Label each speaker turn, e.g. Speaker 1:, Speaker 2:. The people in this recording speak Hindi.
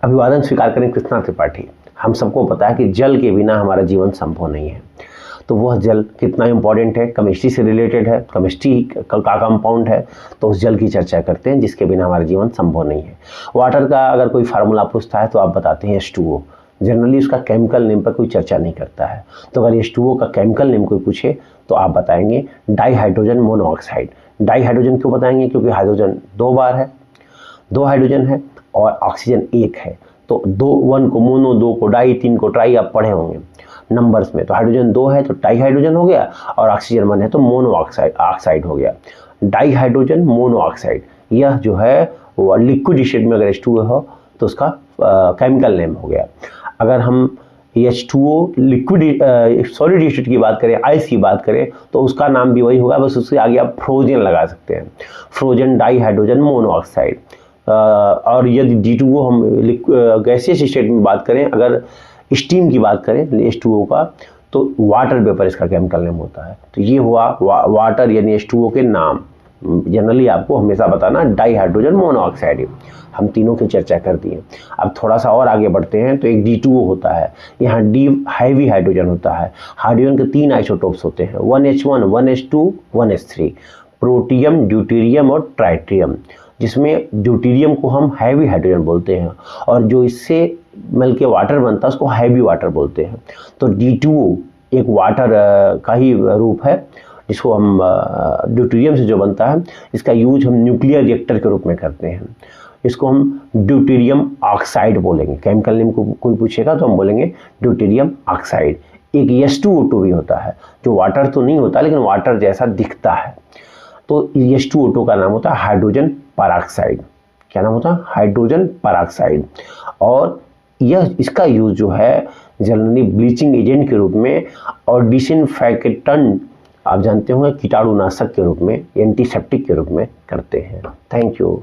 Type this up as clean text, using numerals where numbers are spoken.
Speaker 1: अभिवादन स्वीकार करें कृष्णा त्रिपाठी। हम सबको पता है कि जल के बिना हमारा जीवन संभव नहीं है। तो वह जल कितना इम्पॉर्टेंट है, केमिस्ट्री से रिलेटेड है, केमिस्ट्री का कंपाउंड है, तो उस जल की चर्चा करते हैं जिसके बिना हमारा जीवन संभव नहीं है। वाटर का अगर कोई फार्मूला पूछता है तो आप बताते हैं H2O। जनरली उसका केमिकल नेम पर कोई चर्चा नहीं करता है। तो अगर H2O का केमिकल नेम कोई पूछे तो आप बताएंगे di hydrogen monoxide. Di hydrogen क्यों बताएंगे? क्योंकि हाइड्रोजन 2 बार है, 2 हाइड्रोजन है और ऑक्सीजन 1 है। तो 1 को मोनो, 2 को डाई, 3 को ट्राई आप पढ़े होंगे नंबर्स में। तो हाइड्रोजन 2 है तो डाई हाइड्रोजन हो गया और ऑक्सीजन 1 है तो मोनो ऑक्साइड हो गया। डाई हाइड्रोजन मोनो ऑक्साइड, यह जो है वो लिक्विड स्टेट में अगर H2O हो तो उसका केमिकल नेम हो गया। अगर हम H2O लिक्विड सॉलिड स्टेट की बात करें, आइस की बात करें, तो उसका नाम भी वही होगा, बस उसके आगे आप फ्रोजन लगा सकते हैं। Frozen di hydrogen monoxide. और यदि D2O हम गैसियस स्टेट में बात करें, अगर स्टीम की बात करें H2O का, तो वाटर वेपर इसका केमिकल नेम होता है। तो ये हुआ वाटर यानी H2O के नाम। जनरली आपको हमेशा बताना डाई हाइड्रोजन मोनोऑक्साइड। हम तीनों की चर्चा कर दी है। अब थोड़ा सा और आगे बढ़ते हैं तो एक D2O होता है। यहाँ D हैवी हाइड्रोजन होता है। हाइड्रोजन के 3 आइसोटोप्स होते हैं, 1H1, 1H2, 1H3, protium, deuterium और ट्राइटियम, जिसमें ड्यूटेरियम को हम हैवी हाइड्रोजन बोलते हैं और जो इससे मिल के वाटर बनता है उसको हैवी वाटर बोलते हैं। तो D2O एक वाटर का ही रूप है जिसको हम ड्यूटेरियम से जो बनता है, इसका यूज हम न्यूक्लियर रिएक्टर के रूप में करते हैं। इसको हम ड्यूटेरियम ऑक्साइड बोलेंगे। केमिकल नेम को कोई पूछेगा तो हम बोलेंगे ड्यूटेरियम ऑक्साइड। एक H2O2 भी होता है जो वाटर तो नहीं होता लेकिन वाटर जैसा दिखता है, तो H2O2 का नाम होता है हाइड्रोजन परऑक्साइड। क्या नाम होता है? Hydrogen peroxide. और यह इसका यूज जो है जनरली ब्लीचिंग एजेंट के रूप में और डिसइंफेक्टेंट, आप जानते होंगे कीटाणुनाशक के रूप में, एंटीसेप्टिक के रूप में करते हैं। Thank you.